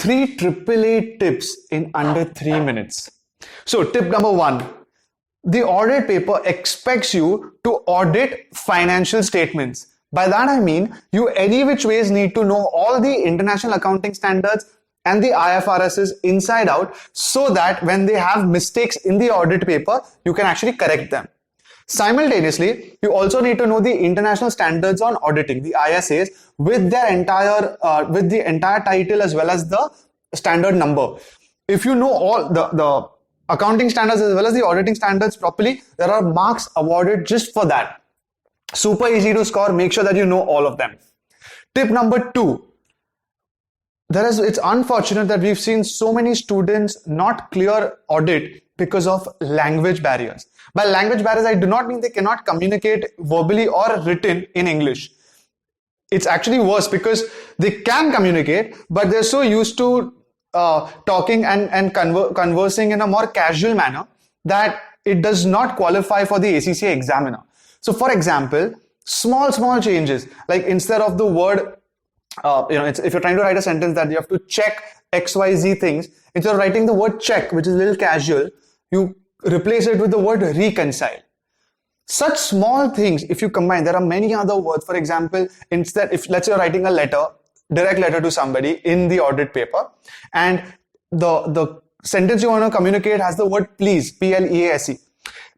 3 AAA tips in under 3 minutes. So tip number 1, the audit paper expects you to audit financial statements. By that I mean you any which ways need to know all the international accounting standards and the IFRSs inside out, so that when they have mistakes in the audit paper, you can actually correct them. Simultaneously, you also need to know the international standards on auditing, the ISAs, with their entire title as well as the standard number. If you know all the accounting standards as well as the auditing standards properly, there are marks awarded just for that. Super easy to score. Make sure that you know all of them. Tip number 2. It's unfortunate that we've seen so many students not clear audit because of language barriers. By language barriers, I do not mean they cannot communicate verbally or written in English. It's actually worse because they can communicate, but they're so used to talking and conversing in a more casual manner that it does not qualify for the ACCA examiner. So for example, small changes, like instead of the word, if you're trying to write a sentence that you have to check XYZ things, instead of writing the word check, which is a little casual, you replace it with the word reconcile. Such small things, if you combine, there are many other words. For example, instead, if let's say you're writing a direct letter to somebody in the audit paper, and the sentence you want to communicate has the word please, P-L-E-A-S-E.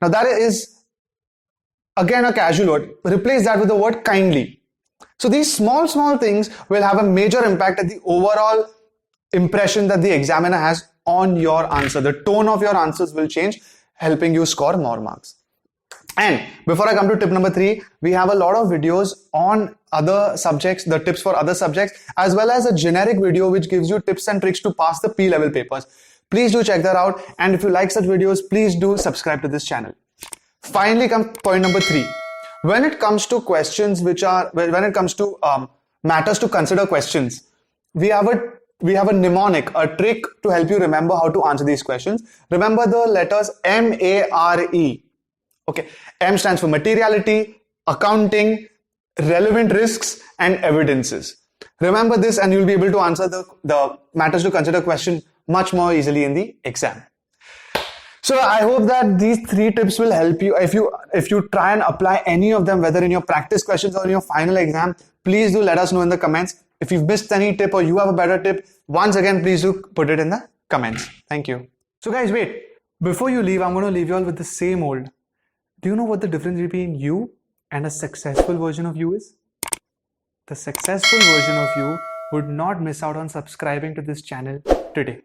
Now that is again a casual word. Replace that with the word kindly. So these small things will have a major impact at the overall impression that the examiner has on your answer. The tone of your answers will change, helping you score more marks. And before I come to tip number 3, we have a lot of videos on other subjects, the tips for other subjects, as well as a generic video which gives you tips and tricks to pass the P-level papers. Please do check that out. And if you like such videos, please do subscribe to this channel. Finally comes point number 3. When it comes to questions when it comes to matters to consider questions, we have a mnemonic, a trick to help you remember how to answer these questions. Remember the letters MARE. Okay, M stands for materiality, accounting, relevant risks, and evidences. Remember this and you'll be able to answer the matters to consider question much more easily in the exam. So I hope that these 3 tips will help you. If you try and apply any of them, whether in your practice questions or in your final exam, please do let us know in the comments. If you've missed any tip or you have a better tip, once again, please do put it in the comments. Thank you. So guys, wait. Before you leave, I'm going to leave you all with the same old. Do you know what the difference between you and a successful version of you is? The successful version of you would not miss out on subscribing to this channel today.